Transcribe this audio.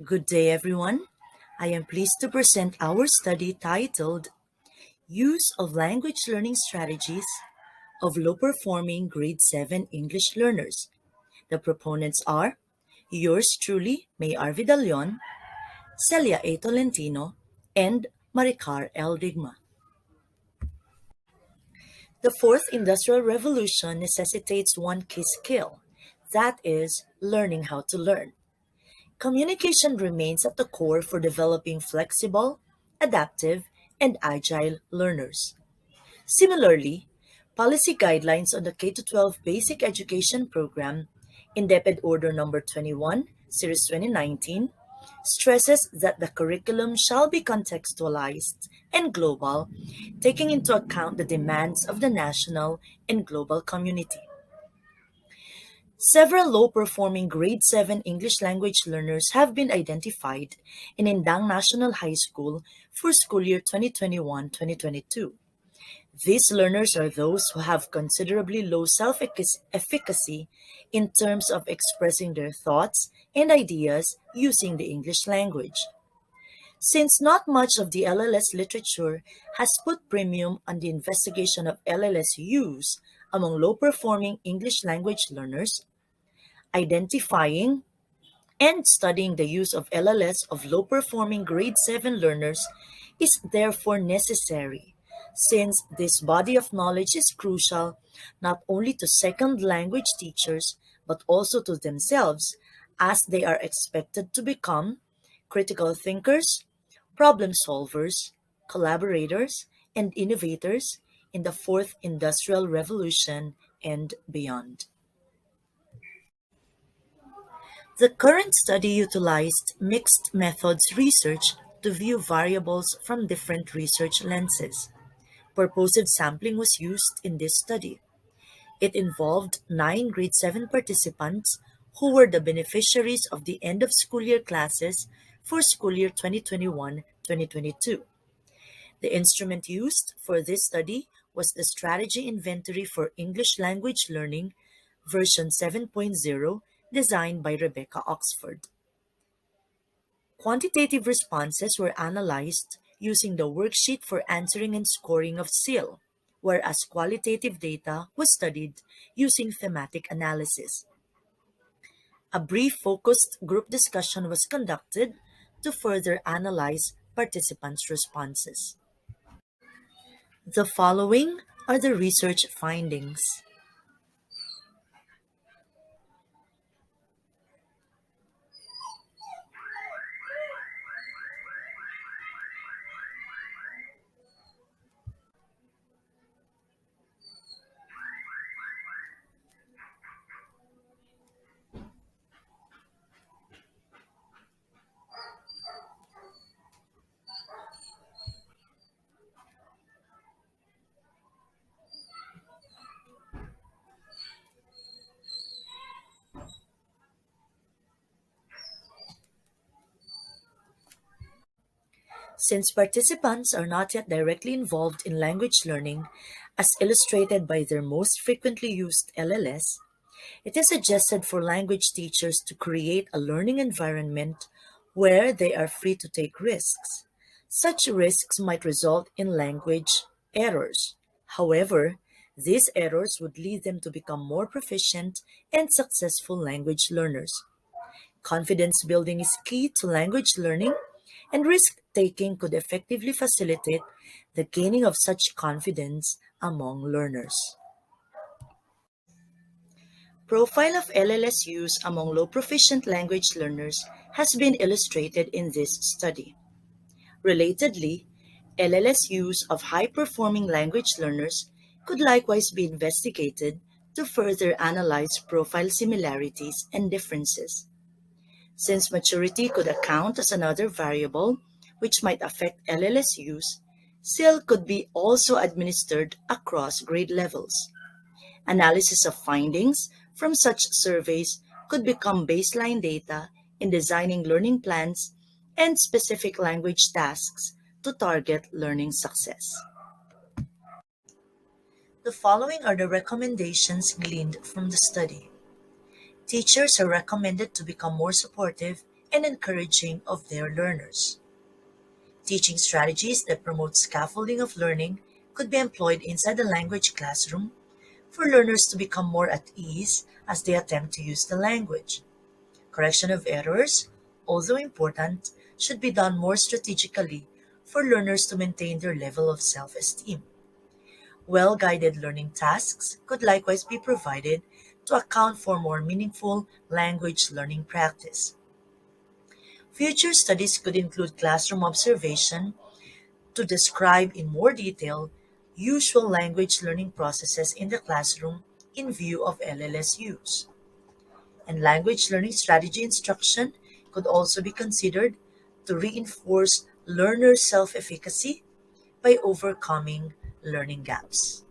Good day, everyone. I am pleased to present our study titled Use of Language Learning Strategies of Low-Performing Grade 7 English Learners. The proponents are yours truly, Mayar Vidallon, Celia A. Tolentino, and Maricar L. Digma. The fourth industrial revolution necessitates one key skill, that is, learning how to learn. Communication remains at the core for developing flexible, adaptive, and agile learners. Similarly, policy guidelines on the K-12 basic education program in DepEd Order Number 21, Series 2019, stresses that the curriculum shall be contextualized and global, taking into account the demands of the national and global community. Several low-performing grade 7 English language learners have been identified in Indang National High School for school year 2021-2022. These learners are those who have considerably low self-efficacy in terms of expressing their thoughts and ideas using the English language. Since not much of the LLS literature has put premium on the investigation of LLS use among low-performing English language learners, identifying and studying the use of LLS of low-performing grade 7 learners is therefore necessary, since this body of knowledge is crucial not only to second language teachers but also to themselves, as they are expected to become critical thinkers, problem solvers, collaborators, and innovators in the fourth industrial revolution and beyond. The current study utilized mixed methods research to view variables from different research lenses. Purposive sampling was used in this study. It involved 9 grade 7 participants who were the beneficiaries of the end of school year classes for school year 2021-2022. The instrument used for this study was the Strategy Inventory for English Language Learning, version 7.0, designed by Rebecca Oxford. Quantitative responses were analyzed using the worksheet for answering and scoring of SILL, whereas qualitative data was studied using thematic analysis. A brief focused group discussion was conducted to further analyze participants' responses. The following are the research findings. Since participants are not yet directly involved in language learning, as illustrated by their most frequently used LLS, it is suggested for language teachers to create a learning environment where they are free to take risks. Such risks might result in language errors. However, these errors would lead them to become more proficient and successful language learners. Confidence building is key to language learning, and risk taking could effectively facilitate the gaining of such confidence among learners. Profile of LLS use among low proficient language learners has been illustrated in this study. Relatedly, LLS use of high performing language learners could likewise be investigated to further analyze profile similarities and differences. Since maturity could account as another variable which might affect LLS use, SILL could be also administered across grade levels. Analysis of findings from such surveys could become baseline data in designing learning plans and specific language tasks to target learning success. The following are the recommendations gleaned from the study. Teachers are recommended to become more supportive and encouraging of their learners. Teaching strategies that promote scaffolding of learning could be employed inside the language classroom for learners to become more at ease as they attempt to use the language. Correction of errors, although important, should be done more strategically for learners to maintain their level of self esteem. Well guided learning tasks could likewise be provided to account for more meaningful language learning practice. Future studies could include classroom observation to describe in more detail usual language learning processes in the classroom in view of LLS use. And language learning strategy instruction could also be considered to reinforce learner self efficacy by overcoming learning gaps.